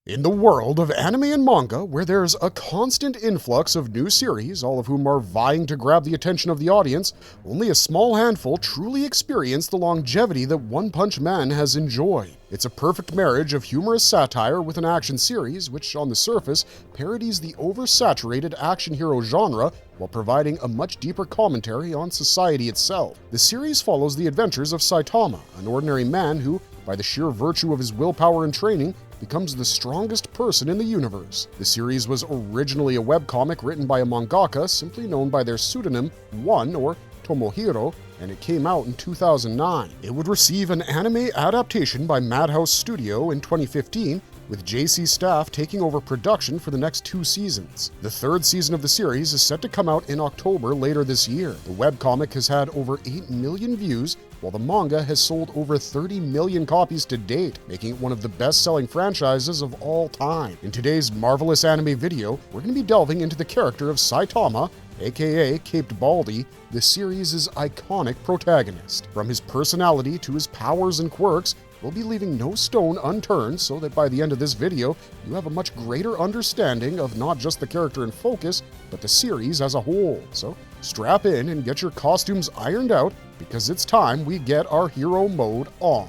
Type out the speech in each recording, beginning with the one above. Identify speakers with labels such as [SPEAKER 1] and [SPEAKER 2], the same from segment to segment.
[SPEAKER 1] In the world of anime and manga, where there's a constant influx of new series, all of whom are vying to grab the attention of the audience, only a small handful truly experience the longevity that One Punch Man has enjoyed. It's a perfect marriage of humorous satire with an action series, which on the surface parodies the oversaturated action hero genre while providing a much deeper commentary on society itself. The series follows the adventures of Saitama, an ordinary man who, by the sheer virtue of his willpower and training, becomes the strongest person in the universe. The series was originally a webcomic written by a mangaka simply known by their pseudonym One or Tomohiro, and it came out in 2009. It would receive an anime adaptation by Madhouse Studio in 2015, with JC Staff taking over production for the next 2 seasons. The 3rd season of the series is set to come out in October later this year. The webcomic has had over 8 million views, while the manga has sold over 30 million copies to date, making it one of the best-selling franchises of all time. In today's marvelous anime video, we're going to be delving into the character of Saitama, aka Caped Baldy, the series' iconic protagonist. From his personality to his powers and quirks, we'll be leaving no stone unturned so that by the end of this video, you have a much greater understanding of not just the character in focus, but the series as a whole. So strap in and get your costumes ironed out, because it's time we get our hero mode on.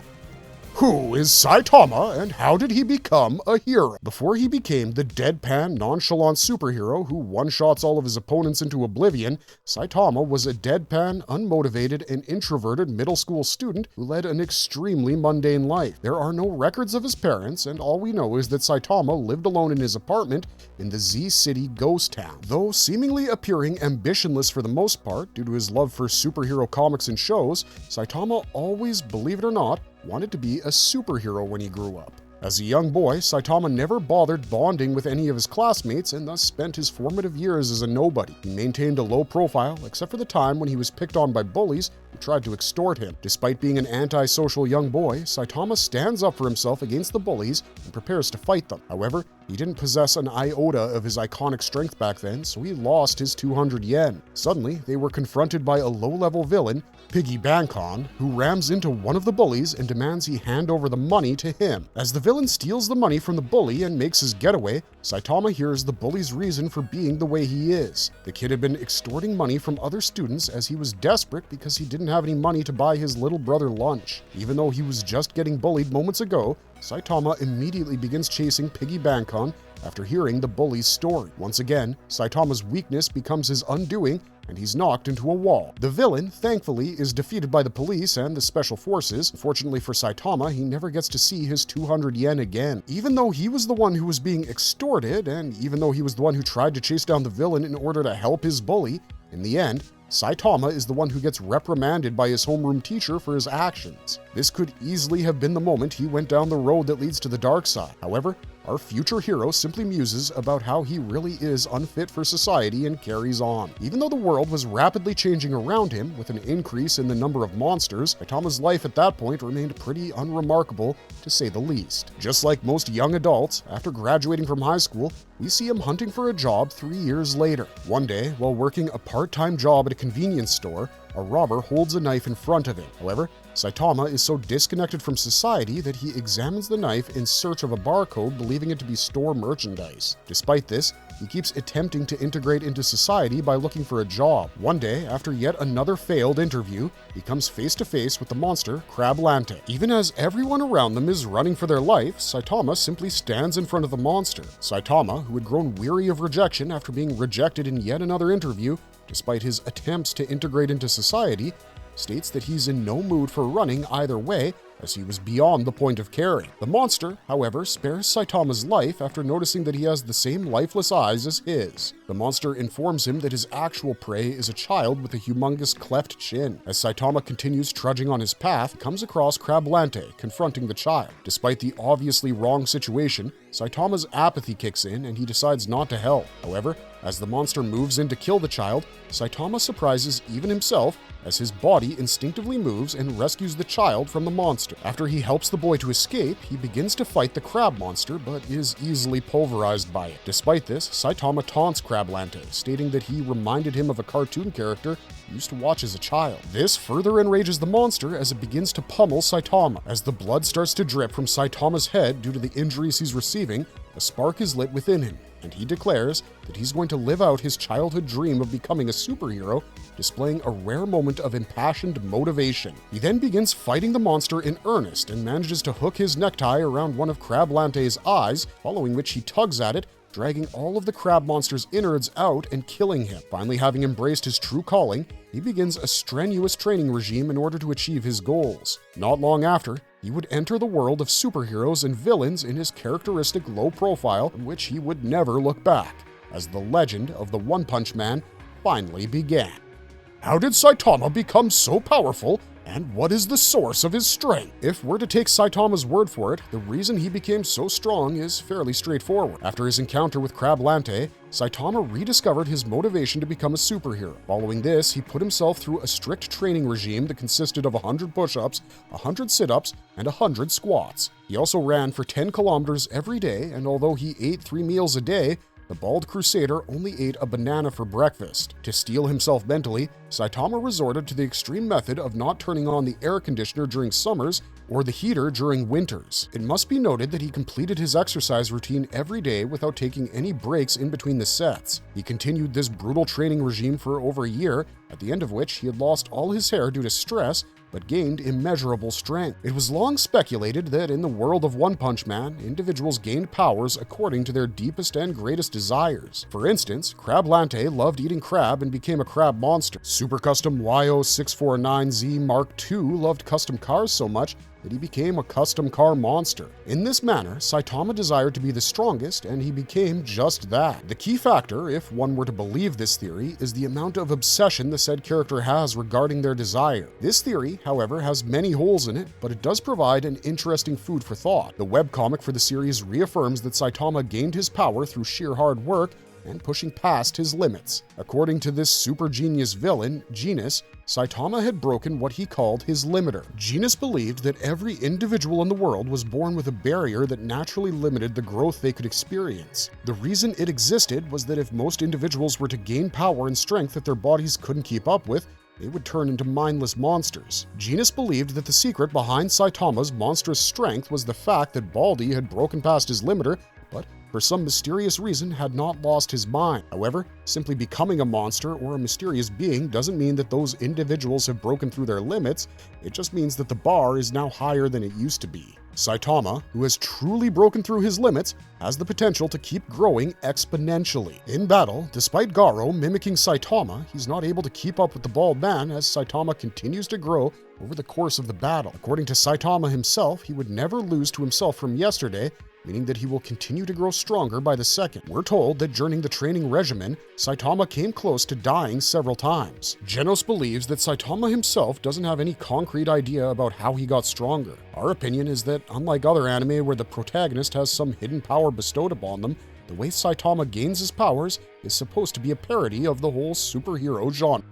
[SPEAKER 1] Who is Saitama, and how did he become a hero? Before he became the deadpan, nonchalant superhero who one-shots all of his opponents into oblivion, Saitama was a deadpan, unmotivated, and introverted middle school student who led an extremely mundane life. There are no records of his parents, and all we know is that Saitama lived alone in his apartment in the Z-City ghost town. Though seemingly appearing ambitionless for the most part due to his love for superhero comics and shows, Saitama always, believe it or not, wanted to be a superhero when he grew up. As a young boy, Saitama never bothered bonding with any of his classmates and thus spent his formative years as a nobody. He maintained a low profile, except for the time when he was picked on by bullies who tried to extort him. Despite being an antisocial young boy, Saitama stands up for himself against the bullies and prepares to fight them. However, he didn't possess an iota of his iconic strength back then, so he lost his 200 yen. Suddenly, they were confronted by a low-level villain, Piggy Bankon, who rams into one of the bullies and demands he hand over the money to him. As the villain steals the money from the bully and makes his getaway, Saitama hears the bully's reason for being the way he is. The kid had been extorting money from other students as he was desperate because he didn't have any money to buy his little brother lunch. Even though he was just getting bullied moments ago, Saitama immediately begins chasing Piggy Bankon after hearing the bully's story. Once again, Saitama's weakness becomes his undoing, and he's knocked into a wall. The villain, thankfully, is defeated by the police and the special forces. Fortunately for Saitama, he never gets to see his 200 yen again. Even though he was the one who was being extorted, and even though he was the one who tried to chase down the villain in order to help his bully, in the end, Saitama is the one who gets reprimanded by his homeroom teacher for his actions. This could easily have been the moment he went down the road that leads to the dark side. However, our future hero simply muses about how he really is unfit for society and carries on. Even though the world was rapidly changing around him with an increase in the number of monsters, Saitama's life at that point remained pretty unremarkable, to say the least. Just like most young adults, after graduating from high school, we see him hunting for a job 3 years later. One day, while working a part-time job at a convenience store, a robber holds a knife in front of him. However, Saitama is so disconnected from society that he examines the knife in search of a barcode, believing it to be store merchandise. Despite this, he keeps attempting to integrate into society by looking for a job. One day, after yet another failed interview, he comes face to face with the monster Crablante. Even as everyone around them is running for their life, Saitama simply stands in front of the monster. Saitama, who had grown weary of rejection after being rejected in yet another interview, despite his attempts to integrate into society, states that he's in no mood for running either way, as he was beyond the point of caring. The monster, however, spares Saitama's life after noticing that he has the same lifeless eyes as his. The monster informs him that his actual prey is a child with a humongous cleft chin. As Saitama continues trudging on his path, he comes across Crablante, confronting the child. Despite the obviously wrong situation, Saitama's apathy kicks in and he decides not to help. However, as the monster moves in to kill the child, Saitama surprises even himself as his body instinctively moves and rescues the child from the monster. After he helps the boy to escape, he begins to fight the crab monster, but is easily pulverized by it. Despite this, Saitama taunts Crablante, stating that he reminded him of a cartoon character he used to watch as a child. This further enrages the monster as it begins to pummel Saitama. As the blood starts to drip from Saitama's head due to the injuries he's receiving, a spark is lit within him, and he declares that he's going to live out his childhood dream of becoming a superhero, displaying a rare moment of impassioned motivation. He then begins fighting the monster in earnest and manages to hook his necktie around one of Crablante's eyes, following which he tugs at it, dragging all of the crab monster's innards out and killing him. Finally, having embraced his true calling, he begins a strenuous training regime in order to achieve his goals. Not long after, he would enter the world of superheroes and villains in his characteristic low profile, from which he would never look back, as the legend of the One Punch Man finally began. How did Saitama become so powerful, and what is the source of his strength? If we're to take Saitama's word for it, the reason he became so strong is fairly straightforward. After his encounter with Crablante, Saitama rediscovered his motivation to become a superhero. Following this, he put himself through a strict training regime that consisted of 100 push-ups, 100 sit-ups, and 100 squats. He also ran for 10 kilometers every day, and although he ate 3 meals a day, the bald crusader only ate a banana for breakfast. To steel himself mentally, Saitama resorted to the extreme method of not turning on the air conditioner during summers or the heater during winters. It must be noted that he completed his exercise routine every day without taking any breaks in between the sets. He continued this brutal training regime for over a year, at the end of which he had lost all his hair due to stress, but gained immeasurable strength. It was long speculated that in the world of One Punch Man, individuals gained powers according to their deepest and greatest desires. For instance, Crablante loved eating crab and became a crab monster. Super Custom YO649Z Mark II loved custom cars so much that he became a custom car monster. In this manner, Saitama desired to be the strongest, and he became just that. The key factor, if one were to believe this theory, is the amount of obsession the said character has regarding their desire. This theory, however, has many holes in it, but it does provide an interesting food for thought. The webcomic for the series reaffirms that Saitama gained his power through sheer hard work and pushing past his limits. According to this super genius villain, Genus, Saitama had broken what he called his limiter. Genus believed that every individual in the world was born with a barrier that naturally limited the growth they could experience. The reason it existed was that if most individuals were to gain power and strength that their bodies couldn't keep up with, they would turn into mindless monsters. Genus believed that the secret behind Saitama's monstrous strength was the fact that Baldy had broken past his limiter, but for some mysterious reason had not lost his mind. However, simply becoming a monster or a mysterious being doesn't mean that those individuals have broken through their limits. It just means that the bar is now higher than it used to be. Saitama, who has truly broken through his limits, has the potential to keep growing exponentially. In battle, despite Garo mimicking Saitama, he's not able to keep up with the bald man as Saitama continues to grow over the course of the battle. According to Saitama himself, he would never lose to himself from yesterday, meaning that he will continue to grow stronger by the second. We're told that during the training regimen, Saitama came close to dying several times. Genos believes that Saitama himself doesn't have any concrete idea about how he got stronger. Our opinion is that, unlike other anime where the protagonist has some hidden power bestowed upon them, the way Saitama gains his powers is supposed to be a parody of the whole superhero genre.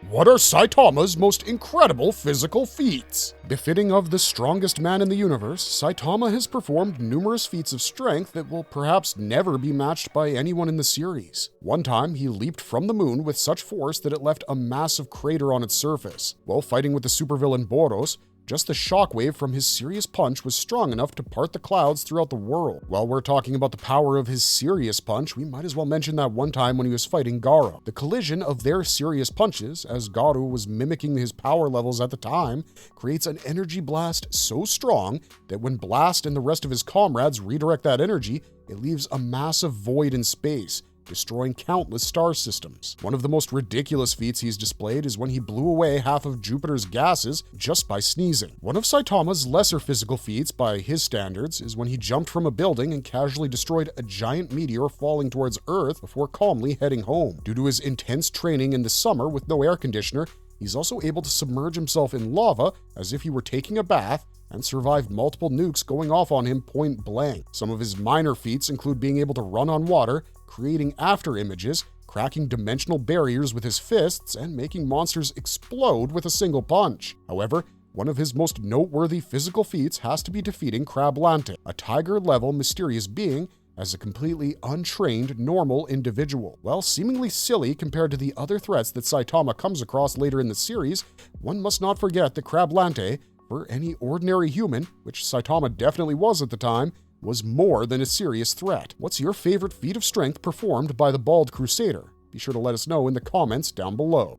[SPEAKER 1] What are Saitama's most incredible physical feats? Befitting of the strongest man in the universe, Saitama has performed numerous feats of strength that will perhaps never be matched by anyone in the series. One time, he leaped from the moon with such force that it left a massive crater on its surface. While fighting with the supervillain Boros, just the shockwave from his serious punch was strong enough to part the clouds throughout the world. While we're talking about the power of his serious punch, we might as well mention that one time when he was fighting Garo. The collision of their serious punches, as Garo was mimicking his power levels at the time, creates an energy blast so strong that when Blast and the rest of his comrades redirect that energy, it leaves a massive void in space, destroying countless star systems. One of the most ridiculous feats he's displayed is when he blew away half of Jupiter's gases just by sneezing. One of Saitama's lesser physical feats, by his standards, is when he jumped from a building and casually destroyed a giant meteor falling towards Earth before calmly heading home. Due to his intense training in the summer with no air conditioner, he's also able to submerge himself in lava as if he were taking a bath and survived multiple nukes going off on him point blank. Some of his minor feats include being able to run on water, creating after images, cracking dimensional barriers with his fists, and making monsters explode with a single punch. However, one of his most noteworthy physical feats has to be defeating Crablante, a tiger-level mysterious being, as a completely untrained, normal individual. While seemingly silly compared to the other threats that Saitama comes across later in the series, one must not forget that Crablante, for any ordinary human, which Saitama definitely was at the time, was more than a serious threat. What's your favorite feat of strength performed by the Bald Crusader? Be sure to let us know in the comments down below.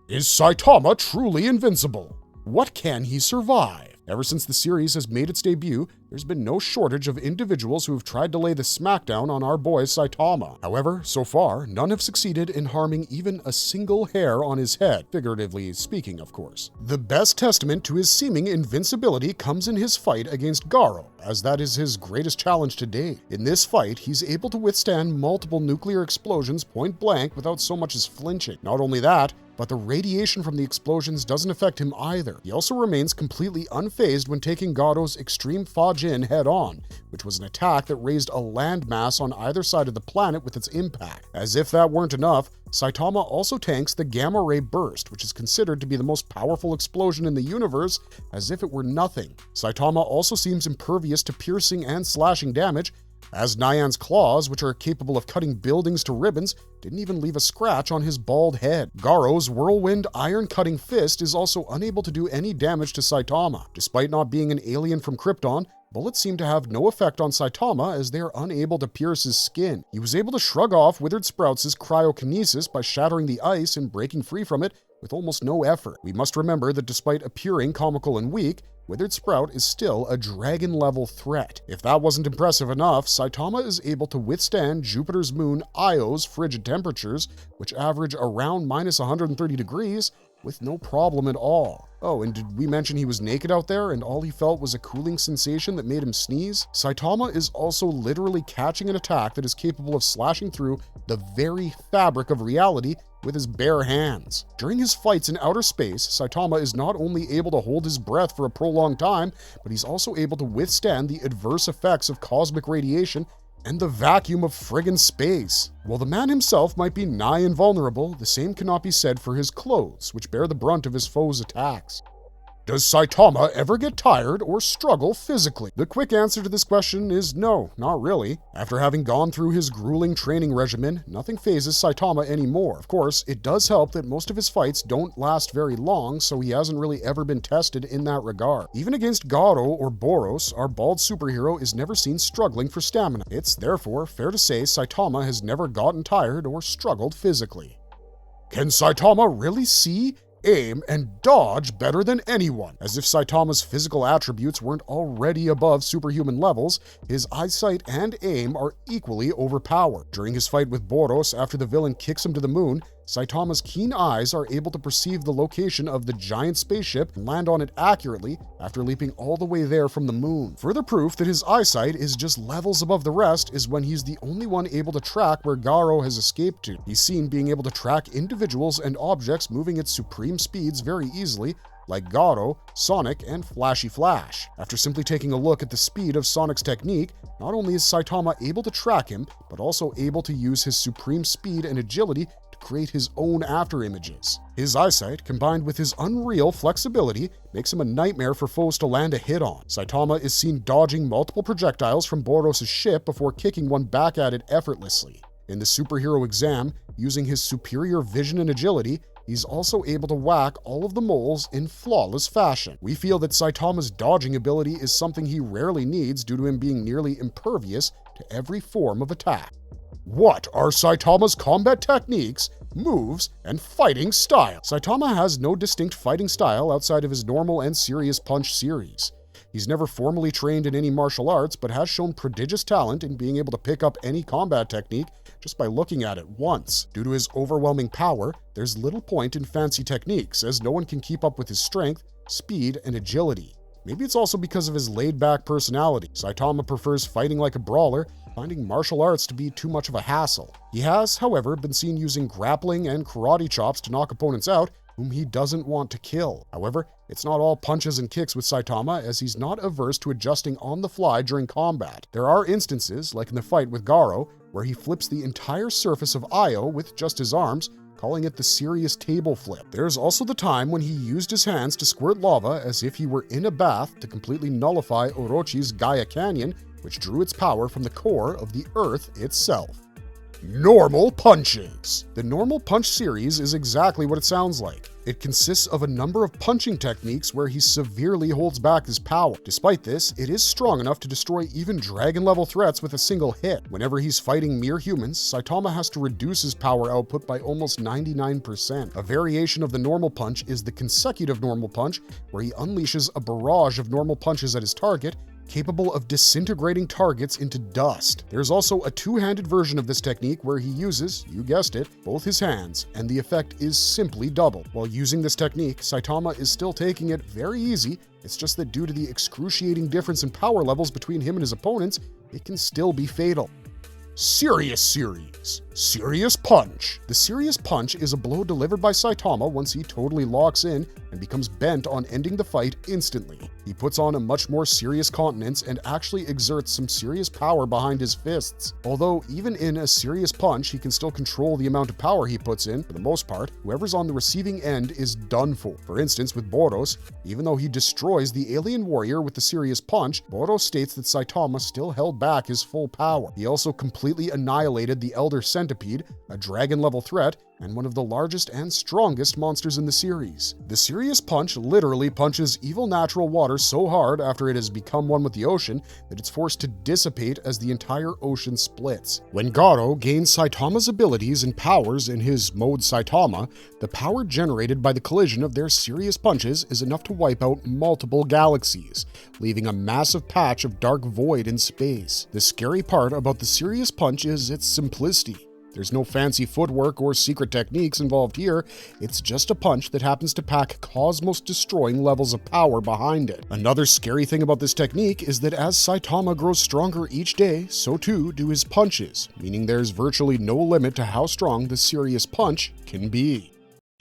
[SPEAKER 1] Is Saitama truly invincible? What can he survive? Ever since the series has made its debut, there's been no shortage of individuals who have tried to lay the smackdown on our boy Saitama. However, so far, none have succeeded in harming even a single hair on his head, figuratively speaking, of course. The best testament to his seeming invincibility comes in his fight against Garo, as that is his greatest challenge to date. In this fight, he's able to withstand multiple nuclear explosions point blank without so much as flinching. Not only that, but the radiation from the explosions doesn't affect him either. He also remains completely unfazed when taking Garo's extreme Fajin head-on, which was an attack that raised a landmass on either side of the planet with its impact. As if that weren't enough, Saitama also tanks the Gamma Ray Burst, which is considered to be the most powerful explosion in the universe, as if it were nothing. Saitama also seems impervious to piercing and slashing damage, as Nyan's claws, which are capable of cutting buildings to ribbons, didn't even leave a scratch on his bald head. Garo's whirlwind iron-cutting fist is also unable to do any damage to Saitama. Despite not being an alien from Krypton, bullets seem to have no effect on Saitama as they are unable to pierce his skin. He was able to shrug off Withered Sprouts' cryokinesis by shattering the ice and breaking free from it with almost no effort. We must remember that despite appearing comical and weak, Withered Sprout is still a dragon-level threat. If that wasn't impressive enough, Saitama is able to withstand Jupiter's moon Io's frigid temperatures, which average around minus 130 degrees, with no problem at all. Oh, and did we mention he was naked out there and all he felt was a cooling sensation that made him sneeze? Saitama is also literally catching an attack that is capable of slashing through the very fabric of reality with his bare hands. During his fights in outer space, Saitama is not only able to hold his breath for a prolonged time, but he's also able to withstand the adverse effects of cosmic radiation and the vacuum of friggin' space. While the man himself might be nigh invulnerable, the same cannot be said for his clothes, which bear the brunt of his foes' attacks. Does Saitama ever get tired or struggle physically? The quick answer to this question is no, not really. After having gone through his grueling training regimen, nothing phases Saitama anymore. Of course, it does help that most of his fights don't last very long, so he hasn't really ever been tested in that regard. Even against Garo or Boros, our bald superhero is never seen struggling for stamina. It's therefore fair to say Saitama has never gotten tired or struggled physically. Can Saitama really see, aim, and dodge better than anyone? As if Saitama's physical attributes weren't already above superhuman levels, his eyesight and aim are equally overpowered. During his fight with Boros after the villain kicks him to the moon, Saitama's keen eyes are able to perceive the location of the giant spaceship and land on it accurately after leaping all the way there from the moon. Further proof that his eyesight is just levels above the rest is when he's the only one able to track where Garo has escaped to. He's seen being able to track individuals and objects moving at supreme speeds very easily, like Garo, Sonic, and Flashy Flash. After simply taking a look at the speed of Sonic's technique, not only is Saitama able to track him, but also able to use his supreme speed and agility to create his own afterimages. His eyesight, combined with his unreal flexibility, makes him a nightmare for foes to land a hit on. Saitama is seen dodging multiple projectiles from Boros' ship before kicking one back at it effortlessly. In the superhero exam, using his superior vision and agility, he's also able to whack all of the moles in flawless fashion. We feel that Saitama's dodging ability is something he rarely needs due to him being nearly impervious to every form of attack. What are Saitama's combat techniques, moves, and fighting style? Saitama has no distinct fighting style outside of his normal and serious punch series. He's never formally trained in any martial arts, but has shown prodigious talent in being able to pick up any combat technique just by looking at it once. Due to his overwhelming power, there's little point in fancy techniques, as no one can keep up with his strength, speed, and agility. Maybe it's also because of his laid-back personality. Saitama prefers fighting like a brawler, finding martial arts to be too much of a hassle. He has, however, been seen using grappling and karate chops to knock opponents out whom he doesn't want to kill. However, it's not all punches and kicks with Saitama, as he's not averse to adjusting on the fly during combat. There are instances, like in the fight with Garo, where he flips the entire surface of Io with just his arms, calling it the serious table flip. There's also the time when he used his hands to squirt lava as if he were in a bath to completely nullify Orochi's Gaia Canyon, which drew its power from the core of the Earth itself. Normal punches. The normal punch series is exactly what it sounds like. It consists of a number of punching techniques where he severely holds back his power. Despite this, it is strong enough to destroy even dragon-level threats with a single hit. Whenever he's fighting mere humans, Saitama has to reduce his power output by almost 99%. A variation of the normal punch is the consecutive normal punch, where he unleashes a barrage of normal punches at his target, capable of disintegrating targets into dust. There's also a two-handed version of this technique where he uses, you guessed it, both his hands, and the effect is simply double. While using this technique, Saitama is still taking it very easy. It's just that due to the excruciating difference in power levels between him and his opponents, it can still be fatal. Serious Series. Serious Punch. The Serious Punch is a blow delivered by Saitama once he totally locks in and becomes bent on ending the fight instantly. He puts on a much more serious countenance and actually exerts some serious power behind his fists. Although even in a serious punch, he can still control the amount of power he puts in. For the most part, whoever's on the receiving end is done for. For instance, with Boros, even though he destroys the alien warrior with the serious punch, Boros states that Saitama still held back his full power. He also completely annihilated the Elder Centipede, a dragon-level threat, and one of the largest and strongest monsters in the series. The Serious Punch literally punches evil natural water so hard after it has become one with the ocean that it's forced to dissipate as the entire ocean splits. When Garo gains Saitama's abilities and powers in his mode Saitama, the power generated by the collision of their serious punches is enough to wipe out multiple galaxies, leaving a massive patch of dark void in space. The scary part about the Serious Punch is its simplicity. There's no fancy footwork or secret techniques involved here. It's just a punch that happens to pack cosmos-destroying levels of power behind it. Another scary thing about this technique is that as Saitama grows stronger each day, so too do his punches, meaning there's virtually no limit to how strong the Serious Punch can be.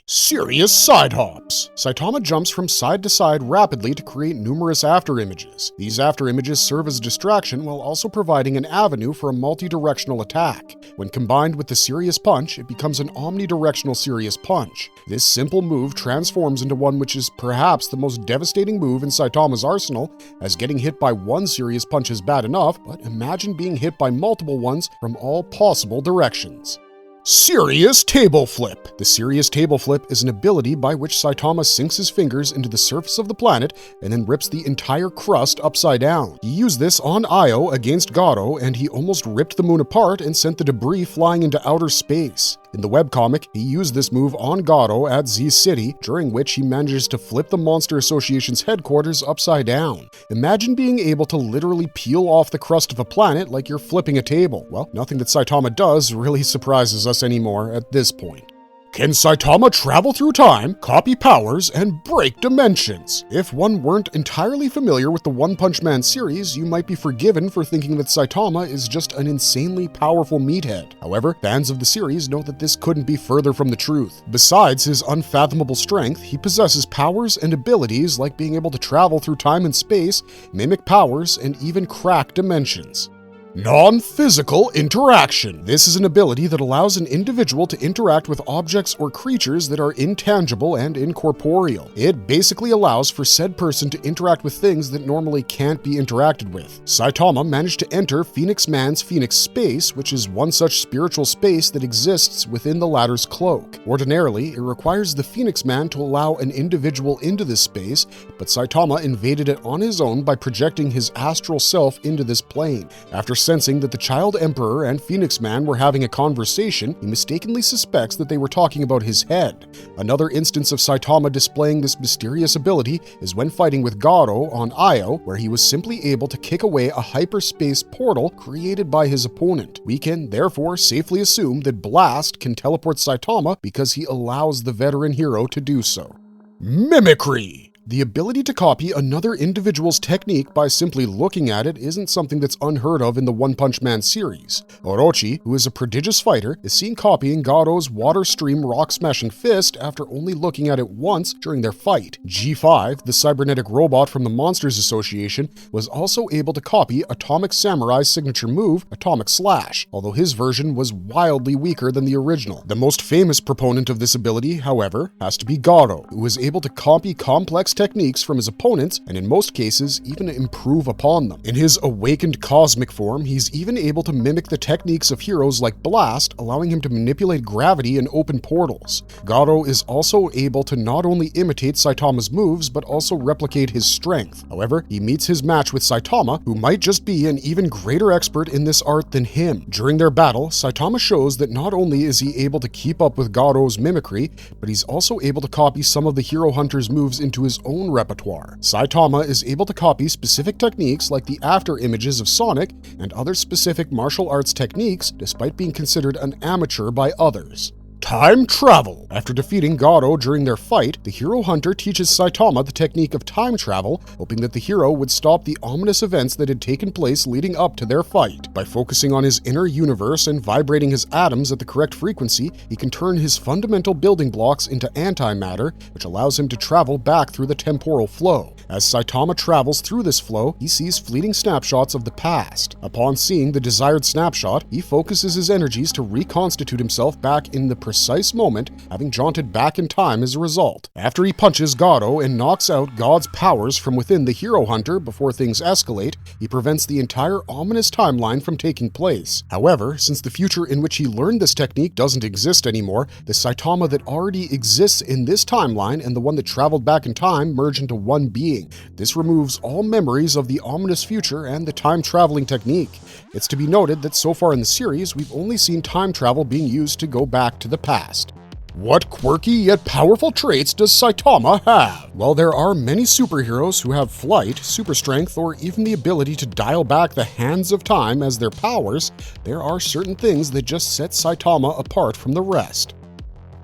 [SPEAKER 1] Serious Side Hops. Saitama jumps from side to side rapidly to create numerous afterimages. These afterimages serve as a distraction while also providing an avenue for a multi-directional attack. When combined with the Serious Punch, it becomes an omnidirectional Serious Punch. This simple move transforms into one which is perhaps the most devastating move in Saitama's arsenal, as getting hit by one Serious Punch is bad enough, but imagine being hit by multiple ones from all possible directions. Serious Table Flip. The Serious Table Flip is an ability by which Saitama sinks his fingers into the surface of the planet and then rips the entire crust upside down. He used this on Io against Garo, and he almost ripped the moon apart and sent the debris flying into outer space. In the webcomic, he used this move on Garo at Z City, during which he manages to flip the Monster Association's headquarters upside down. Imagine being able to literally peel off the crust of a planet like you're flipping a table. Well, nothing that Saitama does really surprises us anymore at this point. Can Saitama travel through time, copy powers, and break dimensions? If one weren't entirely familiar with the One Punch Man series, you might be forgiven for thinking that Saitama is just an insanely powerful meathead. However, fans of the series know that this couldn't be further from the truth. Besides his unfathomable strength, he possesses powers and abilities like being able to travel through time and space, mimic powers, and even crack dimensions. Non-physical interaction. This is an ability that allows an individual to interact with objects or creatures that are intangible and incorporeal. It basically allows for said person to interact with things that normally can't be interacted with. Saitama managed to enter Phoenix Man's Phoenix Space, which is one such spiritual space that exists within the latter's cloak. Ordinarily, it requires the Phoenix Man to allow an individual into this space, but Saitama invaded it on his own by projecting his astral self into this plane. After sensing that the Child Emperor and Phoenix Man were having a conversation, he mistakenly suspects that they were talking about his head. Another instance of Saitama displaying this mysterious ability is when fighting with Garo on Io, where he was simply able to kick away a hyperspace portal created by his opponent. We can therefore safely assume that Blast can teleport Saitama because he allows the veteran hero to do so. Mimicry. The ability to copy another individual's technique by simply looking at it isn't something that's unheard of in the One Punch Man series. Orochi, who is a prodigious fighter, is seen copying Garo's water stream rock-smashing fist after only looking at it once during their fight. G5, the cybernetic robot from the Monsters Association, was also able to copy Atomic Samurai's signature move, Atomic Slash, although his version was wildly weaker than the original. The most famous proponent of this ability, however, has to be Garo, who was able to copy complex techniques from his opponents and in most cases even improve upon them. In his awakened cosmic form, he's even able to mimic the techniques of heroes like Blast, allowing him to manipulate gravity and open portals. Garo is also able to not only imitate Saitama's moves, but also replicate his strength. However, he meets his match with Saitama, who might just be an even greater expert in this art than him. During their battle, Saitama shows that not only is he able to keep up with Garo's mimicry, but he's also able to copy some of the Hero Hunter's moves into his own repertoire. Saitama is able to copy specific techniques like the after images of Sonic and other specific martial arts techniques, despite being considered an amateur by others. Time travel! After defeating Garo during their fight, the Hero Hunter teaches Saitama the technique of time travel, hoping that the hero would stop the ominous events that had taken place leading up to their fight. By focusing on his inner universe and vibrating his atoms at the correct frequency, he can turn his fundamental building blocks into antimatter, which allows him to travel back through the temporal flow. As Saitama travels through this flow, he sees fleeting snapshots of the past. Upon seeing the desired snapshot, he focuses his energies to reconstitute himself back in the precise moment, having jaunted back in time as a result. After he punches Garo and knocks out God's powers from within the Hero Hunter before things escalate, he prevents the entire ominous timeline from taking place. However, since the future in which he learned this technique doesn't exist anymore, the Saitama that already exists in this timeline and the one that traveled back in time merge into one being. This removes all memories of the ominous future and the time-traveling technique. It's to be noted that so far in the series, we've only seen time travel being used to go back to the past. What quirky yet powerful traits does Saitama have? While there are many superheroes who have flight, super strength, or even the ability to dial back the hands of time as their powers, there are certain things that just set Saitama apart from the rest.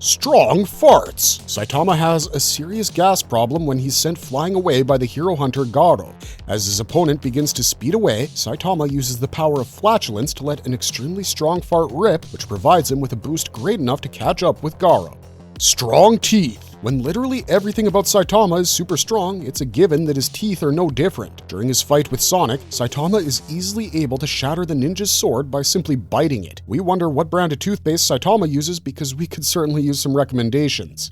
[SPEAKER 1] Strong farts! Saitama has a serious gas problem when he's sent flying away by the Hero Hunter Garo. As his opponent begins to speed away, Saitama uses the power of flatulence to let an extremely strong fart rip, which provides him with a boost great enough to catch up with Garo. Strong teeth! When literally everything about Saitama is super strong, it's a given that his teeth are no different. During his fight with Sonic, Saitama is easily able to shatter the ninja's sword by simply biting it. We wonder what brand of toothpaste Saitama uses because we could certainly use some recommendations.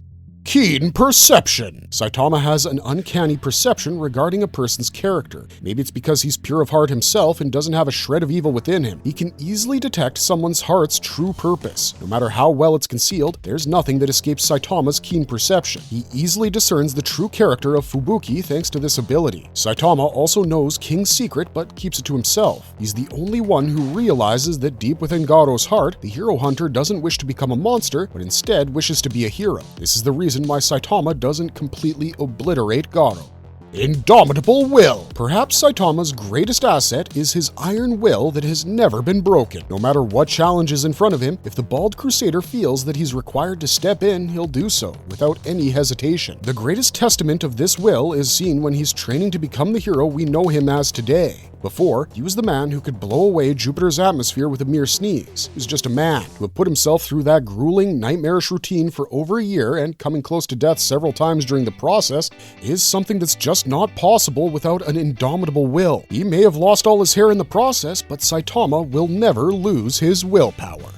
[SPEAKER 1] Keen perception! Saitama has an uncanny perception regarding a person's character. Maybe it's because he's pure of heart himself and doesn't have a shred of evil within him. He can easily detect someone's heart's true purpose. No matter how well it's concealed, there's nothing that escapes Saitama's keen perception. He easily discerns the true character of Fubuki thanks to this ability. Saitama also knows King's secret but keeps it to himself. He's the only one who realizes that deep within Garo's heart, the Hero Hunter doesn't wish to become a monster, but instead wishes to be a hero. This is the reason why Saitama doesn't completely obliterate Garo. Indomitable will! Perhaps Saitama's greatest asset is his iron will that has never been broken. No matter what challenge is in front of him, if the Bald Crusader feels that he's required to step in, he'll do so, without any hesitation. The greatest testament of this will is seen when he's training to become the hero we know him as today. Before, he was the man who could blow away Jupiter's atmosphere with a mere sneeze. He was just a man who had put himself through that grueling, nightmarish routine for over a year, and coming close to death several times during the process is something that's just not possible without an indomitable will. He may have lost all his hair in the process, but Saitama will never lose his willpower.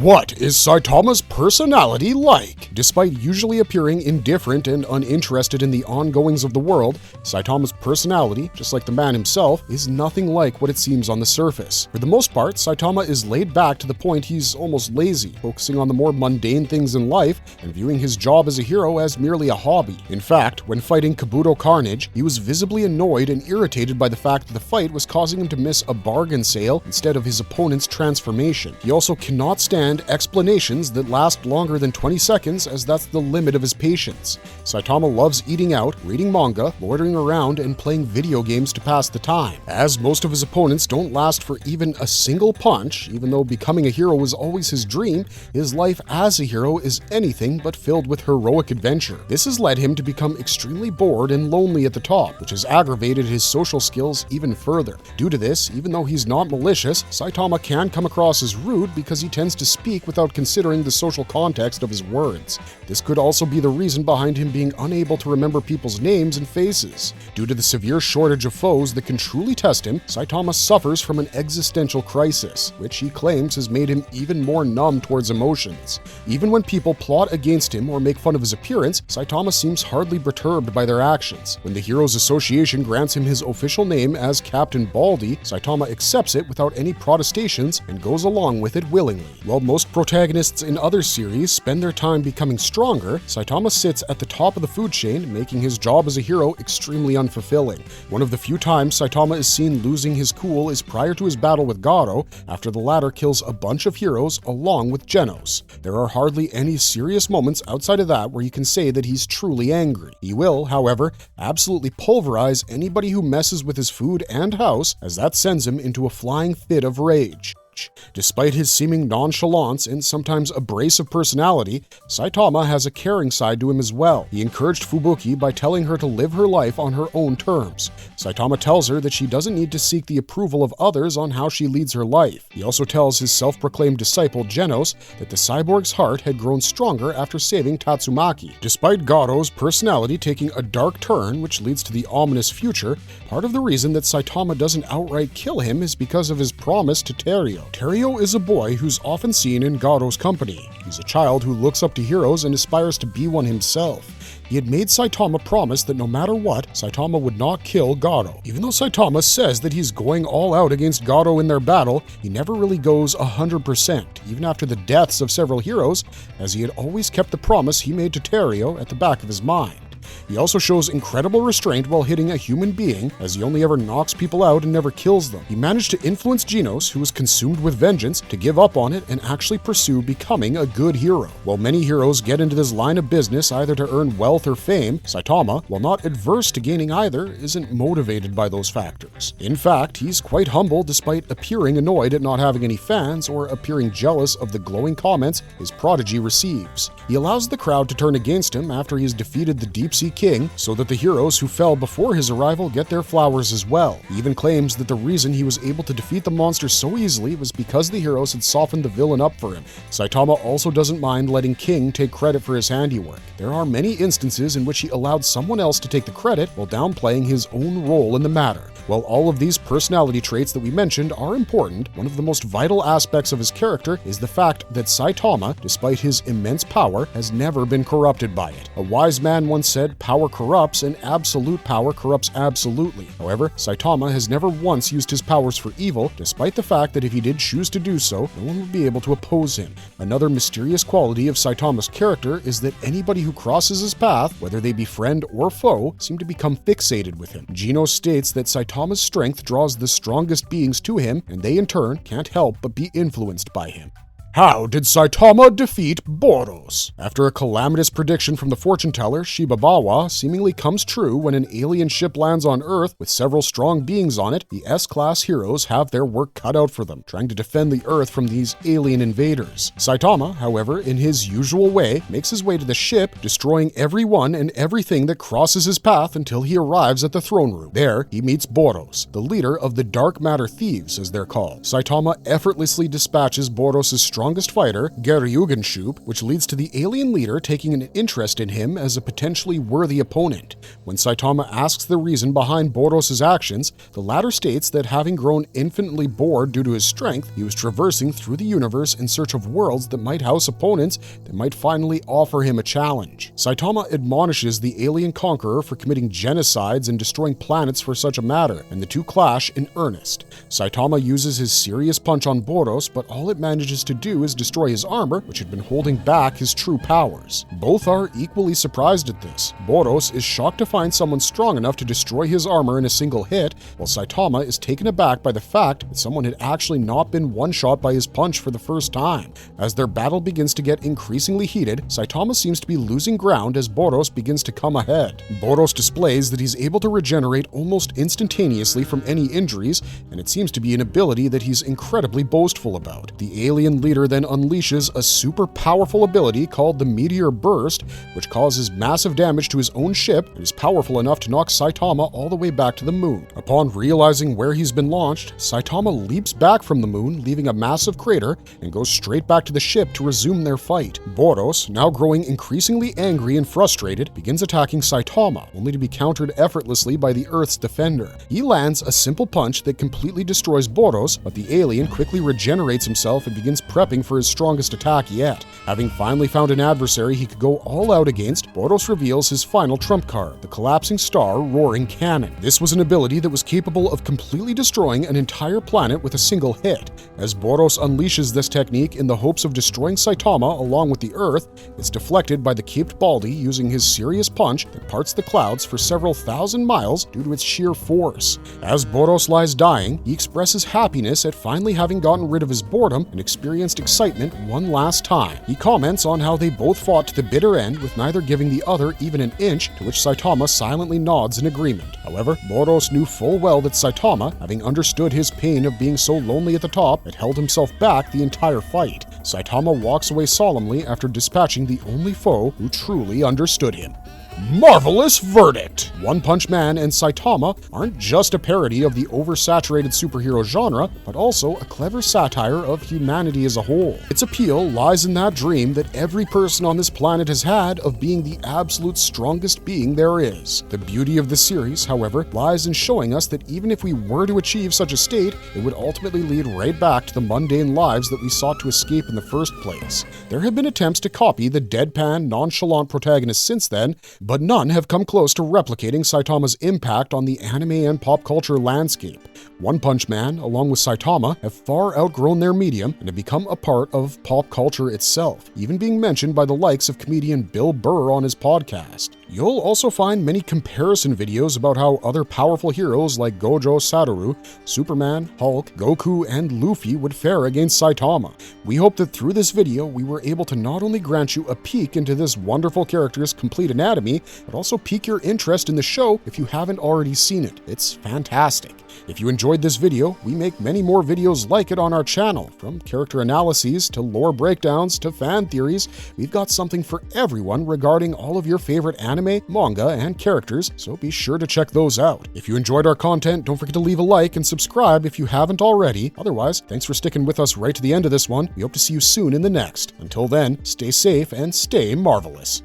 [SPEAKER 1] What is Saitama's personality like? Despite usually appearing indifferent and uninterested in the ongoings of the world, Saitama's personality, just like the man himself, is nothing like what it seems on the surface. For the most part, Saitama is laid back to the point he's almost lazy, focusing on the more mundane things in life and viewing his job as a hero as merely a hobby. In fact, when fighting Kabuto Carnage, he was visibly annoyed and irritated by the fact that the fight was causing him to miss a bargain sale instead of his opponent's transformation. He also cannot stand explanations that last longer than 20 seconds, as that's the limit of his patience. Saitama loves eating out, reading manga, loitering around, and playing video games to pass the time. As most of his opponents don't last for even a single punch, even though becoming a hero was always his dream, his life as a hero is anything but filled with heroic adventure. This has led him to become extremely bored and lonely at the top, which has aggravated his social skills even further. Due to this, even though he's not malicious, Saitama can come across as rude because he tends to speak without considering the social context of his words. This could also be the reason behind him being unable to remember people's names and faces. Due to the severe shortage of foes that can truly test him, Saitama suffers from an existential crisis, which he claims has made him even more numb towards emotions. Even when people plot against him or make fun of his appearance, Saitama seems hardly perturbed by their actions. When the Heroes Association grants him his official name as Captain Baldy, Saitama accepts it without any protestations and goes along with it willingly. While most protagonists in other series spend their time becoming stronger, Saitama sits at the top of the food chain, making his job as a hero extremely unfulfilling. One of the few times Saitama is seen losing his cool is prior to his battle with Garo, after the latter kills a bunch of heroes along with Genos. There are hardly any serious moments outside of that where you can say that he's truly angry. He will, however, absolutely pulverize anybody who messes with his food and house, as that sends him into a flying fit of rage. Despite his seeming nonchalance and sometimes abrasive personality, Saitama has a caring side to him as well. He encouraged Fubuki by telling her to live her life on her own terms. Saitama tells her that she doesn't need to seek the approval of others on how she leads her life. He also tells his self-proclaimed disciple Genos that the cyborg's heart had grown stronger after saving Tatsumaki. Despite Garo's personality taking a dark turn which leads to the ominous future, part of the reason that Saitama doesn't outright kill him is because of his promise to Terio. Terio is a boy who's often seen in Garo's company. He's a child who looks up to heroes and aspires to be one himself. He had made Saitama promise that no matter what, Saitama would not kill Garo. Even though Saitama says that he's going all out against Garo in their battle, he never really goes 100%, even after the deaths of several heroes, as he had always kept the promise he made to Terio at the back of his mind. He also shows incredible restraint while hitting a human being, as he only ever knocks people out and never kills them. He managed to influence Genos, who was consumed with vengeance, to give up on it and actually pursue becoming a good hero. While many heroes get into this line of business either to earn wealth or fame, Saitama, while not adverse to gaining either, isn't motivated by those factors. In fact, he's quite humble despite appearing annoyed at not having any fans or appearing jealous of the glowing comments his prodigy receives. He allows the crowd to turn against him after he has defeated the Deep-Sea King, so that the heroes who fell before his arrival get their flowers as well. He even claims that the reason he was able to defeat the monster so easily was because the heroes had softened the villain up for him. Saitama also doesn't mind letting King take credit for his handiwork. There are many instances in which he allowed someone else to take the credit while downplaying his own role in the matter. While all of these personality traits that we mentioned are important, one of the most vital aspects of his character is the fact that Saitama, despite his immense power, has never been corrupted by it. A wise man once said, "Power corrupts, and absolute power corrupts absolutely." However, Saitama has never once used his powers for evil, despite the fact that if he did choose to do so, no one would be able to oppose him. Another mysterious quality of Saitama's character is that anybody who crosses his path, whether they be friend or foe, seem to become fixated with him. Genos states that Saitama's strength draws the strongest beings to him, and they in turn can't help but be influenced by him. How did Saitama defeat Boros? After a calamitous prediction from the fortune teller, Shibabawa, seemingly comes true when an alien ship lands on Earth with several strong beings on it, the S-class heroes have their work cut out for them, trying to defend the Earth from these alien invaders. Saitama, however, in his usual way, makes his way to the ship, destroying everyone and everything that crosses his path until he arrives at the throne room. There, he meets Boros, the leader of the Dark Matter Thieves, as they're called. Saitama effortlessly dispatches Boros' strongest fighter, Geryugenshub, which leads to the alien leader taking an interest in him as a potentially worthy opponent. When Saitama asks the reason behind Boros' actions, the latter states that having grown infinitely bored due to his strength, he was traversing through the universe in search of worlds that might house opponents that might finally offer him a challenge. Saitama admonishes the alien conqueror for committing genocides and destroying planets for such a matter, and the two clash in earnest. Saitama uses his serious punch on Boros, but all it manages to do is destroy his armor, which had been holding back his true powers. Both are equally surprised at this. Boros is shocked to find someone strong enough to destroy his armor in a single hit, while Saitama is taken aback by the fact that someone had actually not been one-shot by his punch for the first time. As their battle begins to get increasingly heated, Saitama seems to be losing ground as Boros begins to come ahead. Boros displays that he's able to regenerate almost instantaneously from any injuries, and it seems to be an ability that he's incredibly boastful about. The alien leader Commander then unleashes a super powerful ability called the Meteor Burst, which causes massive damage to his own ship and is powerful enough to knock Saitama all the way back to the moon. Upon realizing where he's been launched, Saitama leaps back from the moon, leaving a massive crater, and goes straight back to the ship to resume their fight. Boros, now growing increasingly angry and frustrated, begins attacking Saitama, only to be countered effortlessly by the Earth's defender. He lands a simple punch that completely destroys Boros, but the alien quickly regenerates himself and begins prepping for his strongest attack yet. Having finally found an adversary he could go all out against, Boros reveals his final trump card, the collapsing star Roaring Cannon. This was an ability that was capable of completely destroying an entire planet with a single hit. As Boros unleashes this technique in the hopes of destroying Saitama along with the Earth, it's deflected by the Caped Baldy using his serious punch that parts the clouds for several thousand miles due to its sheer force. As Boros lies dying, he expresses happiness at finally having gotten rid of his boredom and experienced excitement one last time. He comments on how they both fought to the bitter end with neither giving the other even an inch, to which Saitama silently nods in agreement. However, Boros knew full well that Saitama, having understood his pain of being so lonely at the top, had held himself back the entire fight. Saitama walks away solemnly after dispatching the only foe who truly understood him. Marvelous verdict! One Punch Man and Saitama aren't just a parody of the oversaturated superhero genre, but also a clever satire of humanity as a whole. Its appeal lies in that dream that every person on this planet has had of being the absolute strongest being there is. The beauty of the series, however, lies in showing us that even if we were to achieve such a state, it would ultimately lead right back to the mundane lives that we sought to escape in the first place. There have been attempts to copy the deadpan, nonchalant protagonist since then, but none have come close to replicating Saitama's impact on the anime and pop culture landscape. One Punch Man, along with Saitama, have far outgrown their medium and have become a part of pop culture itself, even being mentioned by the likes of comedian Bill Burr on his podcast. You'll also find many comparison videos about how other powerful heroes like Gojo Satoru, Superman, Hulk, Goku, and Luffy would fare against Saitama. We hope that through this video we were able to not only grant you a peek into this wonderful character's complete anatomy, but also pique your interest in the show if you haven't already seen it. It's fantastic. If you enjoyed this video, we make many more videos like it on our channel. From character analyses to lore breakdowns to fan theories, we've got something for everyone regarding all of your favorite anime, manga, and characters, so be sure to check those out. If you enjoyed our content, don't forget to leave a like and subscribe if you haven't already. Otherwise, thanks for sticking with us right to the end of this one. We hope to see you soon in the next. Until then, stay safe and stay marvelous.